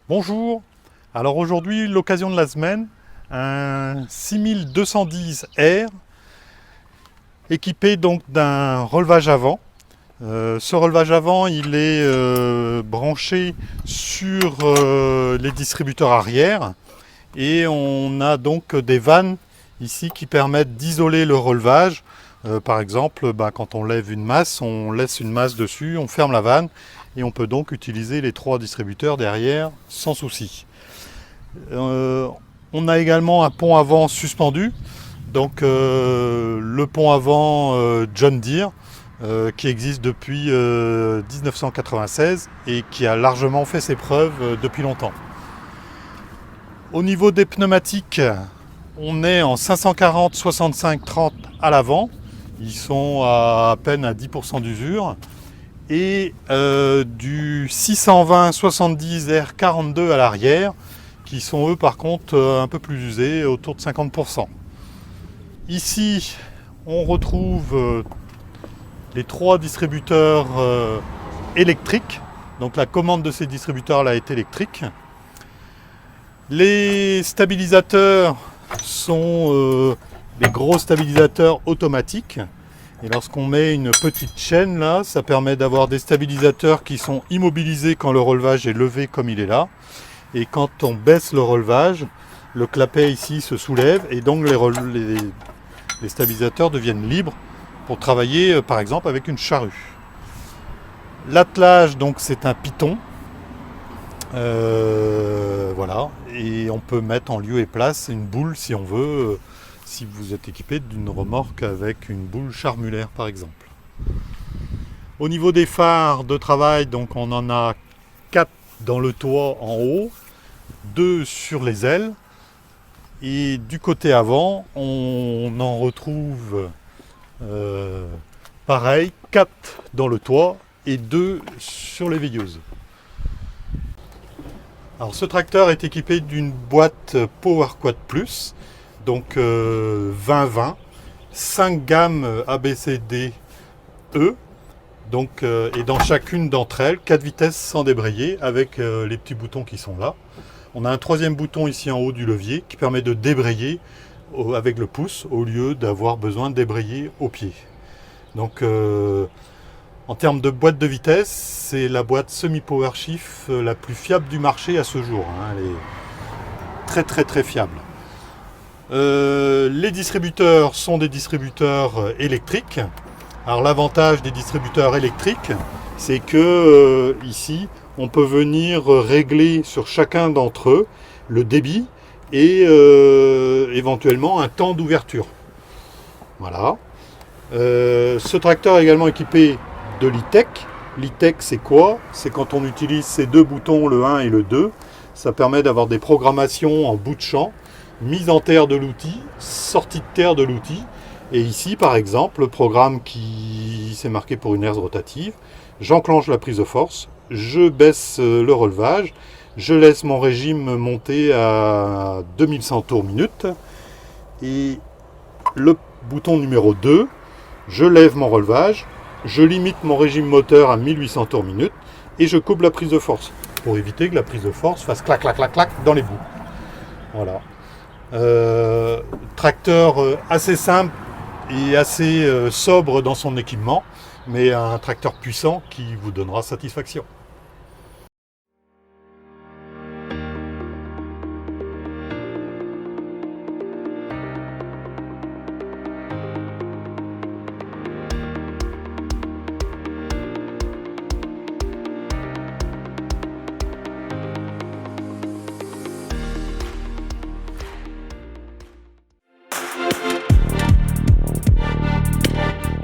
Bonjour, alors aujourd'hui l'occasion de la semaine, un 6210R équipé donc d'un relevage avant. Ce relevage avant il est branché sur les distributeurs arrière et on a donc des vannes ici qui permettent d'isoler le relevage. Par exemple, quand on lève une masse, on laisse une masse dessus, on ferme la vanne et on peut donc utiliser les trois distributeurs derrière sans souci. On a également un pont avant suspendu, donc le pont avant John Deere qui existe depuis 1996 et qui a largement fait ses preuves depuis longtemps. Au niveau des pneumatiques, on est en 540 65 30 à l'avant. Ils sont à peine à 10% d'usure. Et du 620 70 R42 à l'arrière, qui sont eux par contre un peu plus usés, autour de 50%. Ici, on retrouve les trois distributeurs électriques. Donc la commande de ces distributeurs là est électrique. Les stabilisateurs sont des gros stabilisateurs automatiques. Et lorsqu'on met une petite chaîne là, ça permet d'avoir des stabilisateurs qui sont immobilisés quand le relevage est levé comme il est là. Et quand on baisse le relevage, le clapet ici se soulève et donc les stabilisateurs deviennent libres pour travailler par exemple avec une charrue. L'attelage donc c'est un piton. Voilà, et on peut mettre en lieu et place une boule si on veut, si vous êtes équipé d'une remorque avec une boule charmulaire par exemple. Au niveau des phares de travail, donc on en a 4 dans le toit en haut, 2 sur les ailes, et du côté avant on en retrouve pareil, 4 dans le toit et 2 sur les veilleuses. Alors ce tracteur est équipé d'une boîte Power Quad Plus, donc 20-20, 5 gammes ABCDE, donc, et dans chacune d'entre elles, 4 vitesses sans débrayer avec les petits boutons qui sont là. On a un troisième bouton ici en haut du levier qui permet de débrayer avec le pouce au lieu d'avoir besoin de débrayer au pied. Donc en termes de boîte de vitesse, c'est la boîte semi-power shift la plus fiable du marché à ce jour. Elle est très fiable. Les distributeurs sont des distributeurs électriques. Alors l'avantage des distributeurs électriques, c'est que ici, on peut venir régler sur chacun d'entre eux le débit et éventuellement un temps d'ouverture. Voilà. Ce tracteur est également équipé de l'e-tech. L'e-tech c'est quoi? C'est quand on utilise ces deux boutons, le 1 et le 2, ça permet d'avoir des programmations en bout de champ, mise en terre de l'outil, sortie de terre de l'outil. Et ici par exemple, le programme qui s'est marqué pour une herse rotative, j'enclenche la prise de force, je baisse le relevage, je laisse mon régime monter à 2100 tours minute, et le bouton numéro 2, je lève mon relevage, je limite mon régime moteur à 1800 tours minute et je coupe la prise de force pour éviter que la prise de force fasse clac clac clac clac dans les bouts. Voilà. Tracteur assez simple et assez sobre dans son équipement, mais un tracteur puissant qui vous donnera satisfaction.